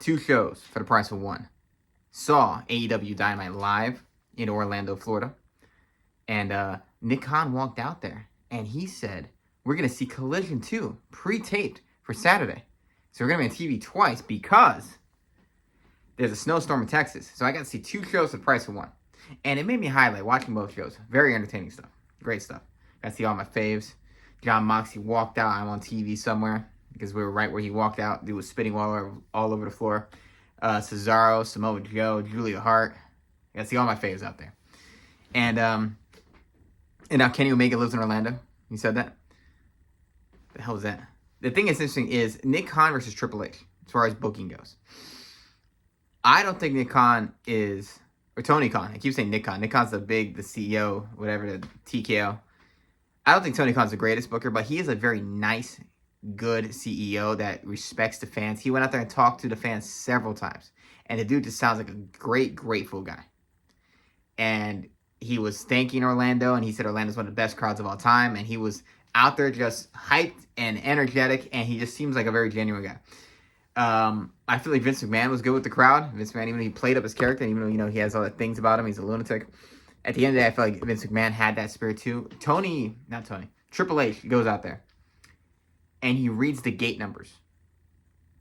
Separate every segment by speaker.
Speaker 1: 2 shows for the price of 1. Saw AEW Dynamite live in Orlando, Florida. And Nick Khan walked out there and he said, we're going to see Collision 2 pre-taped for Saturday. So we're going to be on TV twice because there's a snowstorm in Texas. So I got to see 2 shows for the price of 1. And it made me highlight watching both shows. Very entertaining stuff. Great stuff. Got to see all my faves. John Moxley walked out. I'm on TV somewhere because we were right where he walked out. Dude was spitting all over the floor. Cesaro, Samoa Joe, Julia Hart. Got to see all my faves out there. And now Kenny Omega lives in Orlando. You said that? The hell is that? The thing that's interesting is Nick Khan versus Triple H as far as booking goes. I don't think Nick Khan is, or Tony Khan. I keep saying Nick Khan. Nick Khan's the CEO, whatever, the TKO. I don't think Tony Khan's the greatest booker, but he is a very nice, good CEO that respects the fans. He went out there and talked to the fans several times. And the dude just sounds like a great, grateful guy. And he was thanking Orlando, and he said Orlando's one of the best crowds of all time. And he was out there just hyped and energetic, and he just seems like a very genuine guy. I feel like Vince McMahon was good with the crowd. Vince McMahon, even though he played up his character, and even though, he has all the things about him, he's a lunatic. At the end of the day, I feel like Vince McMahon had that spirit too. Triple H goes out there, and he reads the gate numbers.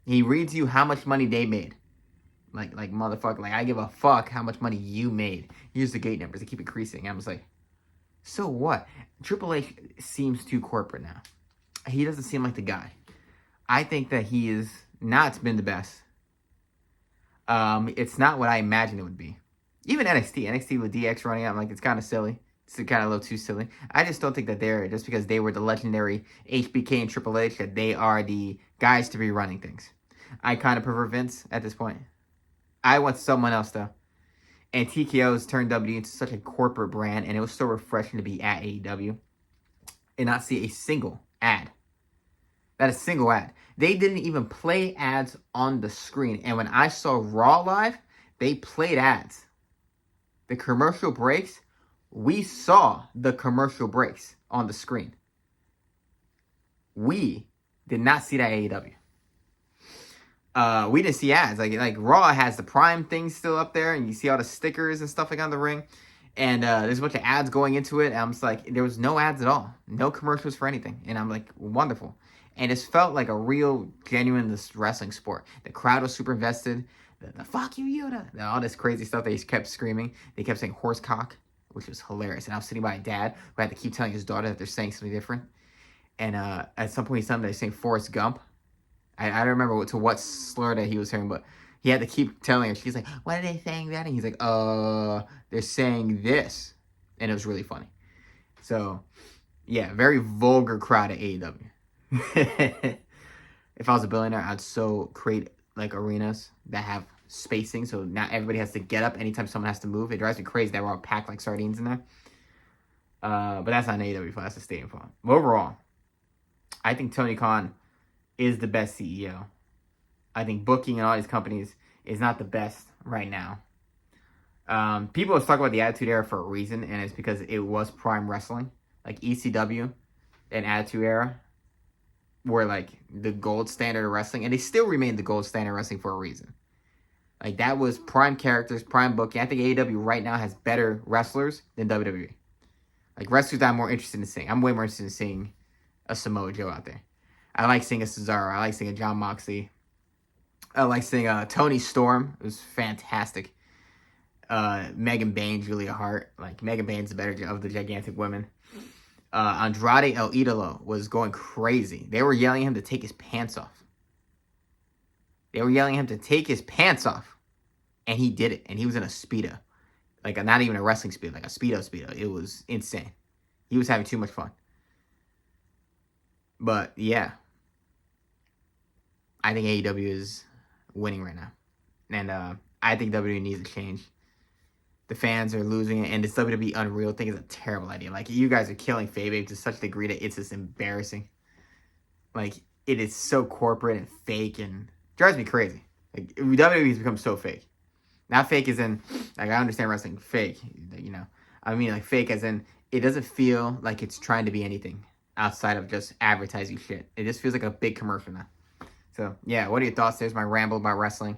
Speaker 1: He reads you how much money they made. Like motherfucker, like I give a fuck how much money you made. Here's the gate numbers. They keep increasing. I'm just like, so what? Triple H seems too corporate now. He doesn't seem like the guy. I think that he is not been the best. It's not what I imagined it would be. Even NXT with DX running out, I'm like, it's kind of silly. It's kind of a little too silly. I just don't think that just because they were the legendary HBK and Triple H, that they are the guys to be running things. I kind of prefer Vince at this point. I want someone else, though. And TKO's turned WWE into such a corporate brand, and it was so refreshing to be at AEW and not see a single ad. Not a single ad. They didn't even play ads on the screen. And when I saw Raw live, they played ads. The commercial breaks, we saw the commercial breaks on the screen. We did not see that at AEW. We didn't see ads. Like Raw has the Prime thing still up there, and you see all the stickers and stuff like on the ring. And there's a bunch of ads going into it. And I'm just like, there was no ads at all. No commercials for anything. And I'm like, wonderful. And it felt like a real, genuine wrestling sport. The crowd was super invested. The fuck you, Yoda. All this crazy stuff they kept screaming. They kept saying horse cock, which was hilarious. And I was sitting by a dad who had to keep telling his daughter that they're saying something different. And at some point, they're saying Forrest Gump. I don't remember what slur that he was hearing, but he had to keep telling her. She's like, what are they saying that? And he's like, they're saying this. And it was really funny. So, yeah, very vulgar crowd at AEW. If I was a billionaire, I'd create like arenas that have spacing, so not everybody has to get up anytime someone has to move. It drives me crazy that we're all packed like sardines in there. But that's not an AEW fault, that's a stadium fault. But overall, I think Tony Khan is the best CEO. I think booking in all these companies is not the best right now. People always talk about the Attitude Era for a reason, and it's because it was prime wrestling. Like ECW and Attitude Era were like the gold standard of wrestling, and they still remain the gold standard of wrestling for a reason. Like that was prime characters, prime booking. I think AEW right now has better wrestlers than WWE. Like wrestlers that I'm more interested in seeing. I'm way more interested in seeing a Samoa Joe out there. I like seeing a Cesaro. I like seeing a John Moxley. I like seeing Tony Storm. It was fantastic. Megan Bayne, Julia Hart. Like Megan Bayne's the better of the gigantic women. Andrade El Idolo was going crazy. They were yelling at him to take his pants off. And he did it. And he was in a Speedo. Like, not even a wrestling Speedo. Like a Speedo. It was insane. He was having too much fun. But, yeah. I think AEW is winning right now. And I think WWE needs a change. The fans are losing it, and this WWE Unreal thing is a terrible idea. Like, you guys are killing Fabe to such a degree that it's just embarrassing. Like, it is so corporate and fake, and drives me crazy. Like, WWE has become so fake. Not fake as in, like, I understand wrestling fake, you know. I mean, like, fake as in, it doesn't feel like it's trying to be anything outside of just advertising shit. It just feels like a big commercial now. So, yeah, what are your thoughts? There's my ramble about wrestling.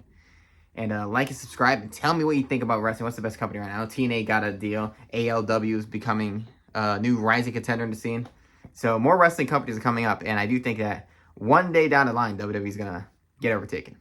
Speaker 1: And like and subscribe and tell me what you think about wrestling. What's the best company right now? TNA got a deal. ALW is becoming a new rising contender in the scene. So more wrestling companies are coming up. And I do think that one day down the line, WWE is going to get overtaken.